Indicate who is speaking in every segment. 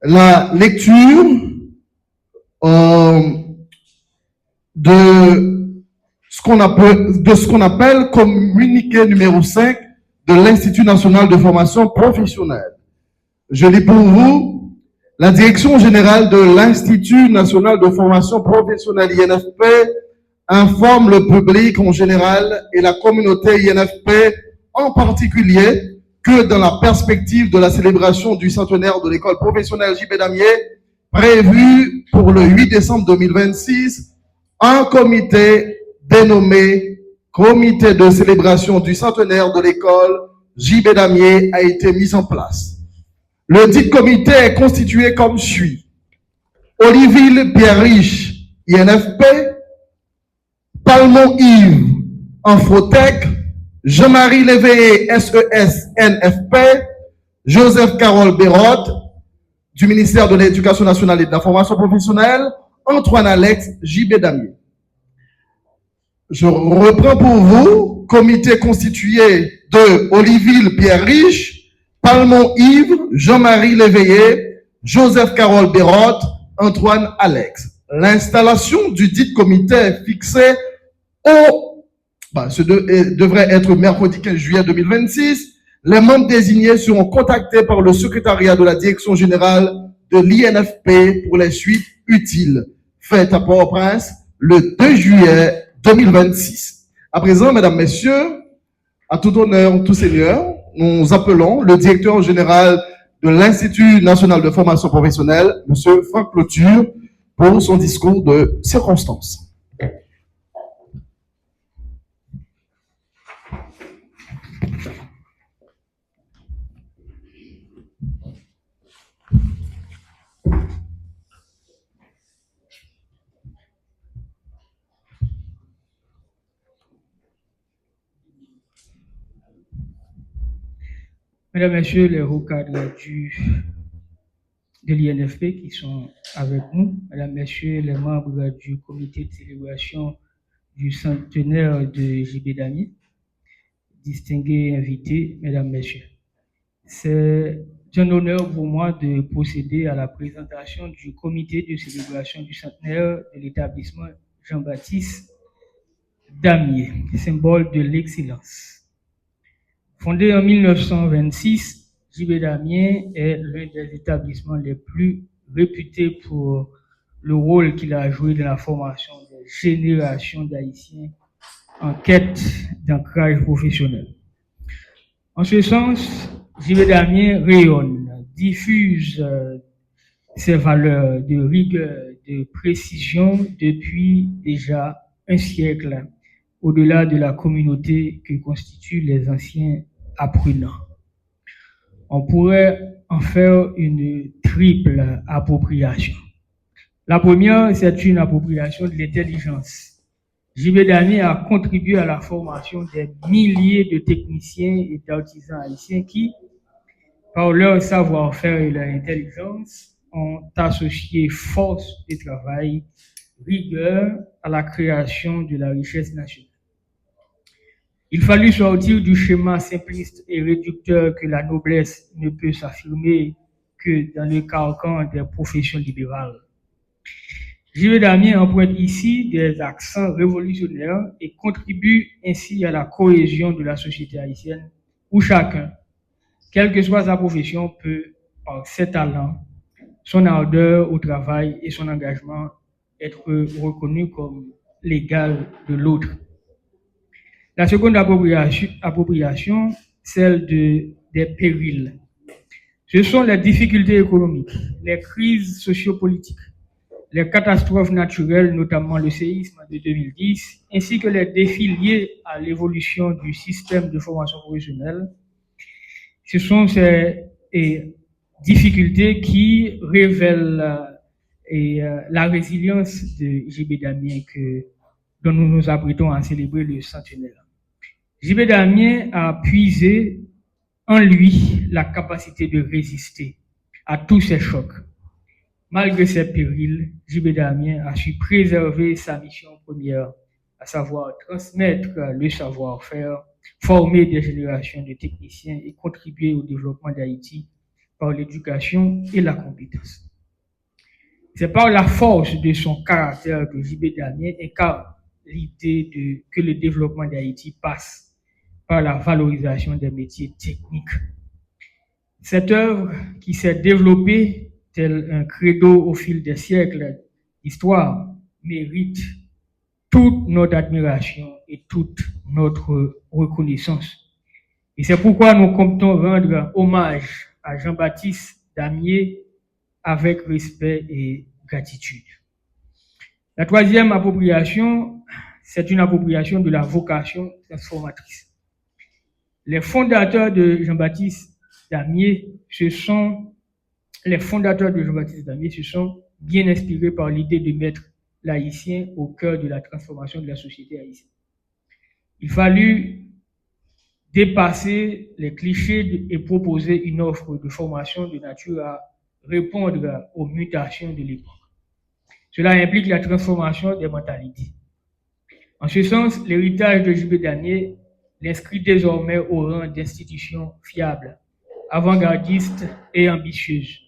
Speaker 1: la lecture de ce qu'on appelle communiqué numéro 5 de l'Institut national de formation professionnelle. Je lis pour vous: la direction générale de l'Institut national de formation professionnelle INFP informe le public en général et la communauté INFP en particulier que dans la perspective de la célébration du centenaire de l'école professionnelle J.B. Damier, prévue pour le 8 décembre 2026, un comité dénommé Comité de célébration du centenaire de l'école J.B. Damier a été mis en place. Le dit comité est constitué comme suit: Oliville Pierre-Riche, INFP; Palmon Yves, Infotech; Jean-Marie Léveillé, SES, NFP; Joseph Carole Bérotte, du ministère de l'Éducation nationale et de la formation professionnelle; Antoine Alex, J.B. Damier. Je reprends pour vous: comité constitué de Oliville Pierre-Riche, Palmon Yves, Jean-Marie Léveillé, Joseph Carole Bérotte, Antoine Alex. L'installation du dit comité est fixée devrait être mercredi 15 juillet 2026. Les membres désignés seront contactés par le secrétariat de la direction générale de l'INFP pour les suites utiles. Faites à Port-au-Prince le 2 juillet 2026. À présent, mesdames, messieurs, à tout honneur, tout seigneur, nous appelons le directeur général de l'Institut national de formation professionnelle, M. Franck Cloture, pour son discours de circonstance.
Speaker 2: Mesdames, Messieurs les hauts cadres de l'INFP qui sont avec nous, Mesdames, Messieurs les membres du comité de célébration du centenaire de J.B. Damier, distingués invités, Mesdames, Messieurs, c'est un honneur pour moi de procéder à la présentation du comité de célébration du centenaire de l'établissement Jean-Baptiste Damier, symbole de l'excellence. Fondé en 1926, J.B. Damier est l'un des établissements les plus réputés pour le rôle qu'il a joué dans la formation des générations d'Haïtiens en quête d'ancrage professionnel. En ce sens, J.B. Damier rayonne, diffuse ses valeurs de rigueur, de précision depuis déjà un siècle, au-delà de la communauté que constituent les anciens apprenants. On pourrait en faire une triple appropriation. La première, c'est une appropriation de l'intelligence. J.B. Damier a contribué à la formation des milliers de techniciens et d'artisans haïtiens qui, par leur savoir-faire et leur intelligence, ont associé force de travail, rigueur à la création de la richesse nationale. Il fallut sortir du schéma simpliste et réducteur que la noblesse ne peut s'affirmer que dans le carcan des professions libérales. J.B. Damier emprunte ici des accents révolutionnaires et contribue ainsi à la cohésion de la société haïtienne où chacun, quelle que soit sa profession, peut, par ses talents, son ardeur au travail et son engagement, être reconnu comme l'égal de l'autre. La seconde appropriation, celle des périls. Ce sont les difficultés économiques, les crises sociopolitiques, les catastrophes naturelles, notamment le séisme de 2010, ainsi que les défis liés à l'évolution du système de formation professionnelle. Ce sont ces difficultés qui révèlent la résilience de J.B. Damier dont nous nous apprêtons à célébrer le centenaire. J.B. Damier a puisé en lui la capacité de résister à tous ces chocs. Malgré ces périls, J.B. Damier a su préserver sa mission première, à savoir transmettre le savoir-faire, former des générations de techniciens et contribuer au développement d'Haïti par l'éducation et la compétence. C'est par la force de son caractère que J.B. Damien incarne l'idée que le développement d'Haïti passe par la valorisation des métiers techniques. Cette œuvre qui s'est développée tel un credo au fil des siècles d'histoire mérite toute notre admiration et toute notre reconnaissance. Et c'est pourquoi nous comptons rendre hommage à Jean-Baptiste Damier avec respect et gratitude. La troisième appropriation, c'est une appropriation de la vocation transformatrice. Les fondateurs de Jean-Baptiste Damier se sont bien inspirés par l'idée de mettre l'haïtien au cœur de la transformation de la société haïtienne. Il fallut dépasser les clichés et proposer une offre de formation de nature à répondre aux mutations de l'époque. Cela implique la transformation des mentalités. En ce sens, l'héritage de J.B. Damier l'inscrit désormais au rang d'institution fiable, avant-gardiste et ambitieuse.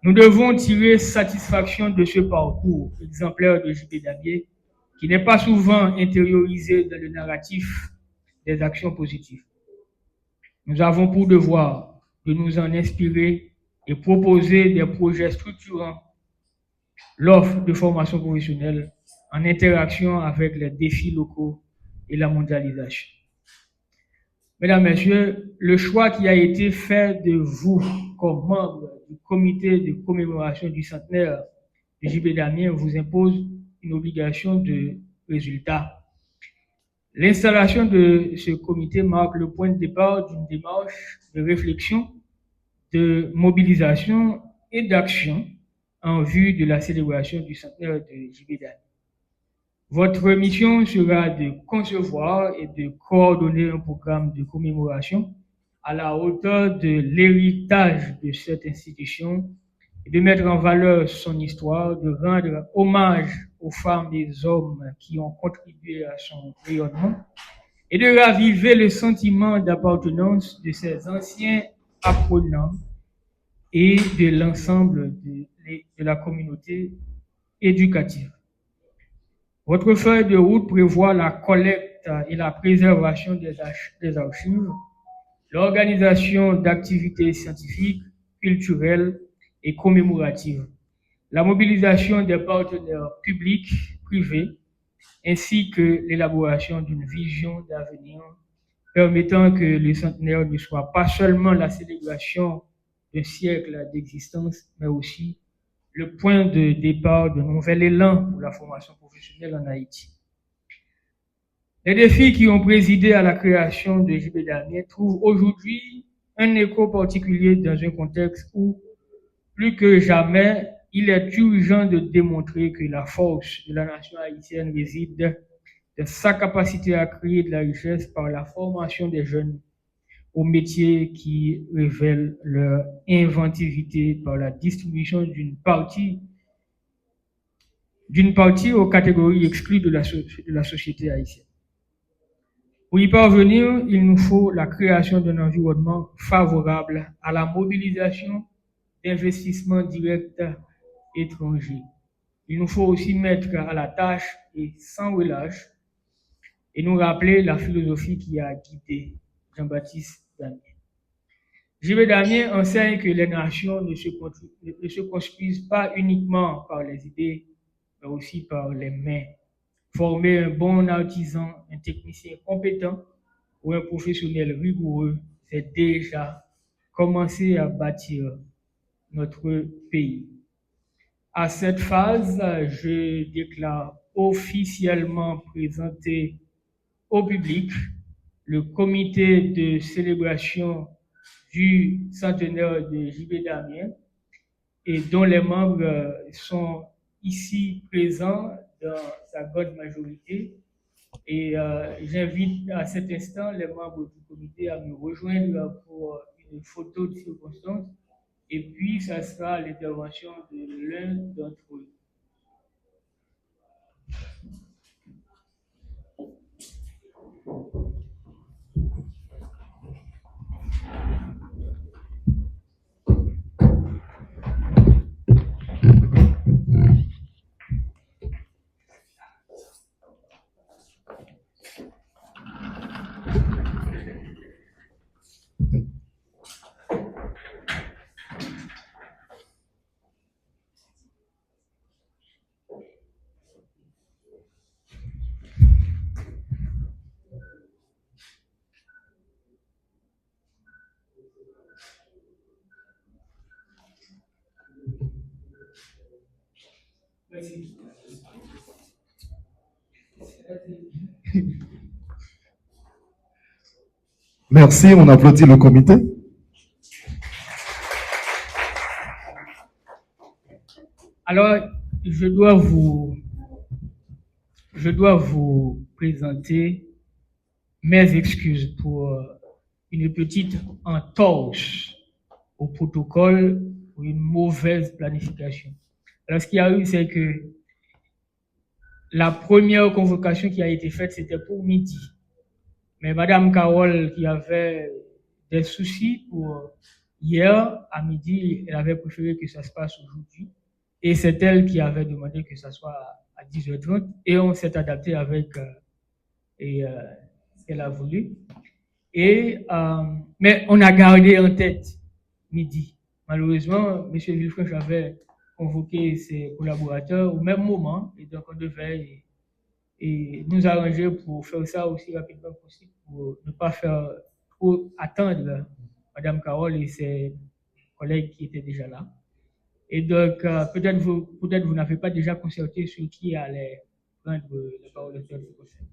Speaker 2: Nous devons tirer satisfaction de ce parcours exemplaire de J.B. Damier, qui n'est pas souvent intériorisé dans le narratif des actions positives. Nous avons pour devoir de nous en inspirer et proposer des projets structurants l'offre de formation professionnelle en interaction avec les défis locaux et la mondialisation. Mesdames, Messieurs, le choix qui a été fait de vous comme membre du comité de commémoration du centenaire de J.B. Damien vous impose une obligation de résultat. L'installation de ce comité marque le point de départ d'une démarche de réflexion, de mobilisation et d'action en vue de la célébration du centenaire de J.B. Damien. Votre mission sera de concevoir et de coordonner un programme de commémoration à la hauteur de l'héritage de cette institution et de mettre en valeur son histoire, de rendre hommage aux femmes et aux hommes qui ont contribué à son rayonnement et de raviver le sentiment d'appartenance de ces anciens apprenants et de l'ensemble de la communauté éducative. Votre feuille de route prévoit la collecte et la préservation des archives, l'organisation d'activités scientifiques, culturelles et commémoratives, la mobilisation des partenaires publics, privés, ainsi que l'élaboration d'une vision d'avenir permettant que le centenaire ne soit pas seulement la célébration d'un siècle d'existence, mais aussi le point de départ d'un nouvel élan pour la formation professionnelle en Haïti. Les défis qui ont présidé à la création de J.B. Damien trouvent aujourd'hui un écho particulier dans un contexte où, plus que jamais, il est urgent de démontrer que la force de la nation haïtienne réside dans sa capacité à créer de la richesse par la formation des jeunes aux métiers qui révèlent leur inventivité par la distribution d'une partie aux catégories exclues de la société haïtienne. Pour y parvenir, il nous faut la création d'un environnement favorable à la mobilisation d'investissements directs étrangers. Il nous faut aussi mettre à la tâche et sans relâche et nous rappeler la philosophie qui a guidé Jean-Baptiste Damien. J.B. Damien enseigne que les nations ne se construisent pas uniquement par les idées, mais aussi par les mains. Former un bon artisan, un technicien compétent ou un professionnel rigoureux, c'est déjà commencer à bâtir notre pays. À cette phase, je déclare officiellement présenté au public le comité de célébration du centenaire de J.B. Damien et dont les membres sont ici présents dans sa grande majorité. Et j'invite à cet instant les membres du comité à me rejoindre pour une photo de circonstance. Et puis, ça sera l'intervention de l'un d'entre eux.
Speaker 1: Merci, on applaudit le comité.
Speaker 2: Alors, je dois vous présenter mes excuses pour une petite entorse au protocole ou une mauvaise planification. Alors, ce qui a eu, c'est que la première convocation qui a été faite, c'était pour midi. Mais Madame Carole, qui avait des soucis pour hier à midi, elle avait préféré que ça se passe aujourd'hui. Et c'est elle qui avait demandé que ça soit à 10h30. Et on s'est adapté avec ce qu'elle a voulu. Mais on a gardé en tête midi. Malheureusement, M. Villefranche avait convoqué ses collaborateurs au même moment. Et donc, on devait nous arranger pour faire ça aussi rapidement possible, pour ne pas faire trop attendre Mme Carole et ses collègues qui étaient déjà là. Et donc, peut-être vous n'avez pas déjà concerté sur qui allait prendre la parole de ce conseil.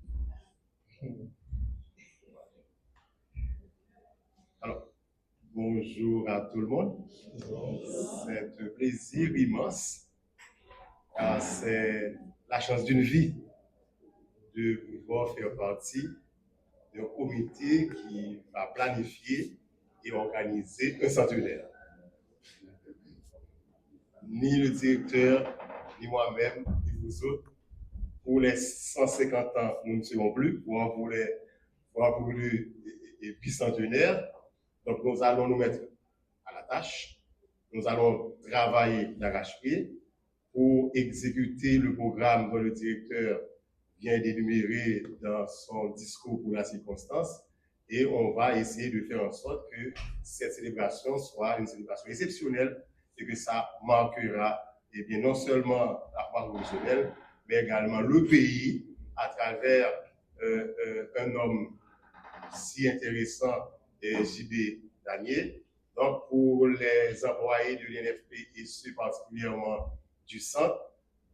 Speaker 3: Alors, bonjour à tout le monde. C'est un plaisir immense, car c'est la chance d'une vie de pouvoir faire partie d'un comité qui va planifier et organiser un centenaire. Ni le directeur, ni moi-même, ni vous autres, pour les 150 ans, nous ne serons plus, pour le bicentenaire. Donc, nous allons nous mettre à la tâche. Nous allons travailler d'arrache-pied pour exécuter le programme dont le directeur vient d'énumérer dans son discours pour la circonstance. Et on va essayer de faire en sorte que cette célébration soit une célébration exceptionnelle et que ça marquera non seulement la part professionnelle, mais également le pays à travers un homme si intéressant, JB Daniel. Donc, pour les employés de l'INFP et ceux particulièrement du centre,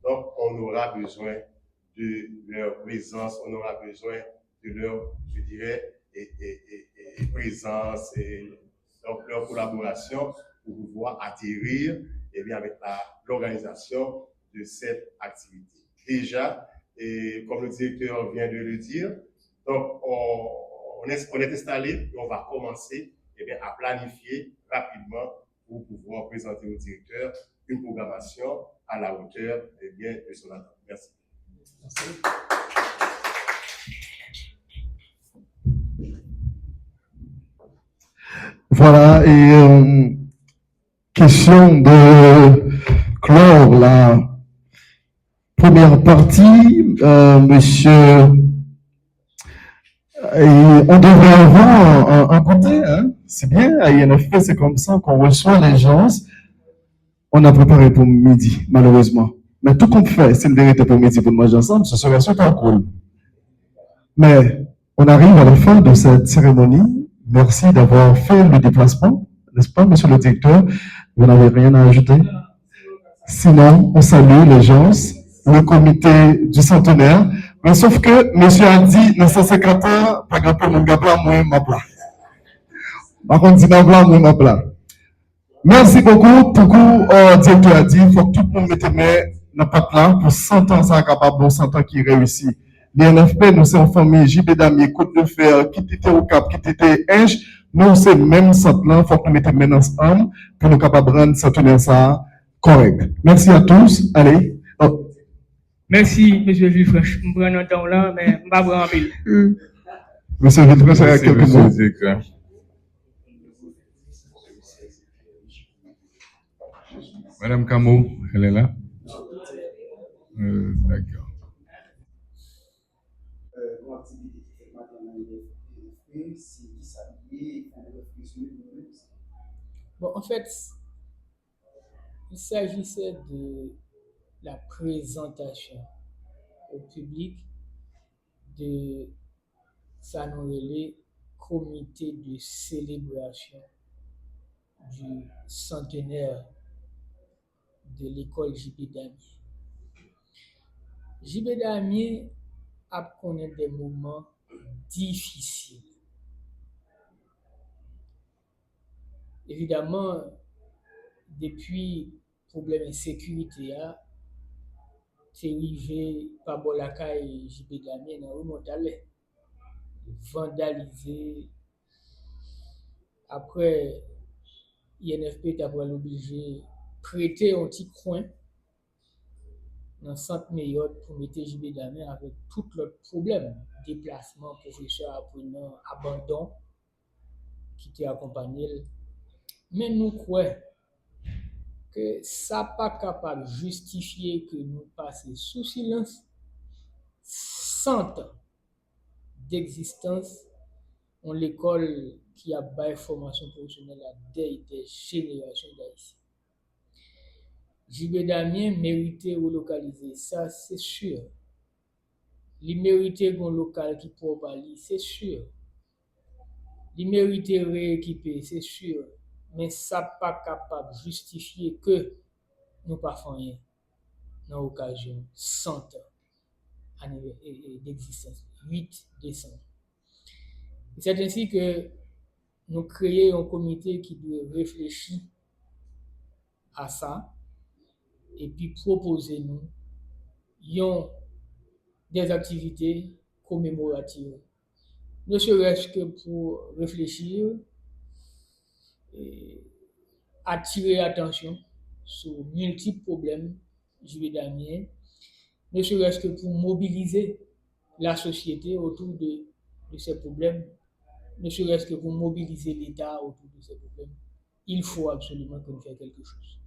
Speaker 3: donc on aura besoin de leur présence, on aura besoin de leur, je dirais, présence et donc leur collaboration pour pouvoir atterrir avec l'organisation de cette activité. Déjà, et comme le directeur vient de le dire, donc on est installé et on va commencer à planifier rapidement pour pouvoir présenter au directeur une programmation à la hauteur de son attente. Merci. Merci.
Speaker 1: Voilà, et question de clore la première partie, monsieur. Et on devrait avoir un côté, hein? C'est bien, à INFP, c'est comme ça qu'on reçoit les gens. On a préparé pour midi, malheureusement. Mais tout compte fait, c'est une vérité pour midi pour nous manger ensemble, ce serait super cool. Mais on arrive à la fin de cette cérémonie. Merci d'avoir fait le déplacement, n'est-ce pas, monsieur le directeur? Vous n'avez rien à ajouter? Sinon, on salue les gens, le comité du centenaire. Mais sauf que, monsieur a dit, dans 150 ans, pas grand peu, mon gars, moi, ma plat. Par contre, dit, ma plat. Merci beaucoup. Beaucoup, directeur a dit, il faut que tout le monde mette main dans pas là pour 100 ans, ça capable, bon 100 ans qui réussit. L'INFP, nous sommes en famille, JB Damier, Côte de Fer, qui était au Cap, qui était Inge, nous, c'est même 100 ans, il faut que nous mettions main ensemble pour nous capables de rendre ça correct. Merci à tous. Allez. Oh.
Speaker 2: Merci, monsieur Villefranche. Je prends un temps là, mais je ne vais pas prendre en pile.
Speaker 1: Monsieur Villefranche, il y a quelques mots.
Speaker 4: Madame Camo, elle est là? D'accord.
Speaker 5: Bon, en fait, il s'agissait de la présentation au public de ça nous relève comité de célébration du centenaire de l'école JB Damier. JB Damien a connu des moments difficiles. Évidemment, depuis le problème de sécurité, c'est arrivé par Bolaka et JB Damien dans le Montalais, vandalisé. Après, INFP est obligé de prêter un petit coin dans le centre meilleur pour mettre JB Damien avec tout l'autre problème, déplacement, professeur, apprenant, abandon, qui était accompagné. Mais nous croyons que ça n'est pas capable de justifier que nous passions sous silence 100 ans d'existence en l'école qui a baillé formation professionnelle à des générations d'Haïtiens. JB Damien méritait relocaliser, ça c'est sûr. Il méritait un local qui peut parler, c'est sûr. Il méritait rééquiper, c'est sûr. Mais ça n'est pas capable de justifier que nous ne faisons rien dans l'occasion 100 ans d'existence, 8 décembre. C'est ainsi que nous créons un comité qui doit réfléchir à ça et puis proposer nous des activités commémoratives, ne serait-ce que pour réfléchir et attirer l'attention sur multiples problèmes JB Damien, ne serait-ce que pour mobiliser la société autour de ces problèmes, ne serait-ce que pour mobiliser l'État autour de ces problèmes. Il faut absolument qu'on fasse quelque chose.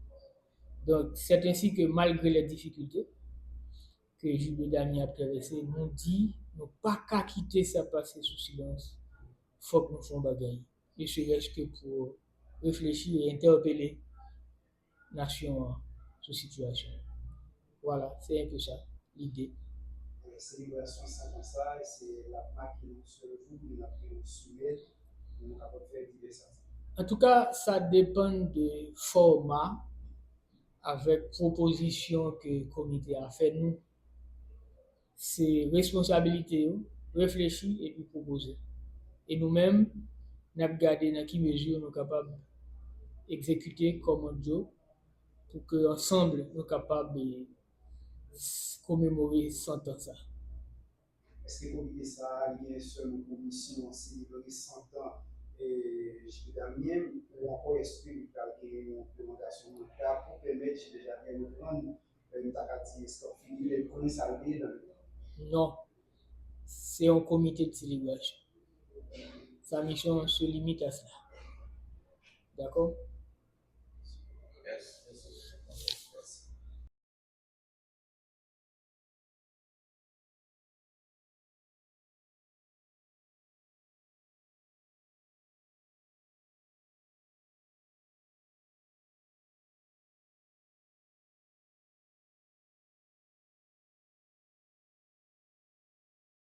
Speaker 5: Donc, c'est ainsi que malgré les difficultés que JB Damien a traversées, nous dit, nous pas qu'à quitter ça passer sous silence. Il faut que nous fassions bagaille. Ne serait-ce que pour réfléchir et interpeller la nation sur la situation. Voilà, c'est un peu ça, l'idée.
Speaker 6: Célébration, c'est comme ça, c'est la marque qui nous se joue, nous avons soumis, nous avons fait diverses activités.
Speaker 5: En tout cas, ça dépend du format avec proposition que le comité a fait. Nous, c'est responsabilité, réfléchir et puis proposer. Et nous-mêmes, nous avons regardé dans quelle mesure nous sommes capables d'exécuter comme un jour pour qu'ensemble, nous sommes capables de commémorer 100 ans ça.
Speaker 6: Est-ce que le comité ça il y a une seule commission célébrer 100 ans et JB Damien ou encore est-ce qu'il y a une implémentation pour permettre JB Damien de prendre une takati est-ce qu'il est connu salvé dans le temps?
Speaker 5: Non, c'est un comité de célébration. Sa mission se limite à cela. D'accord?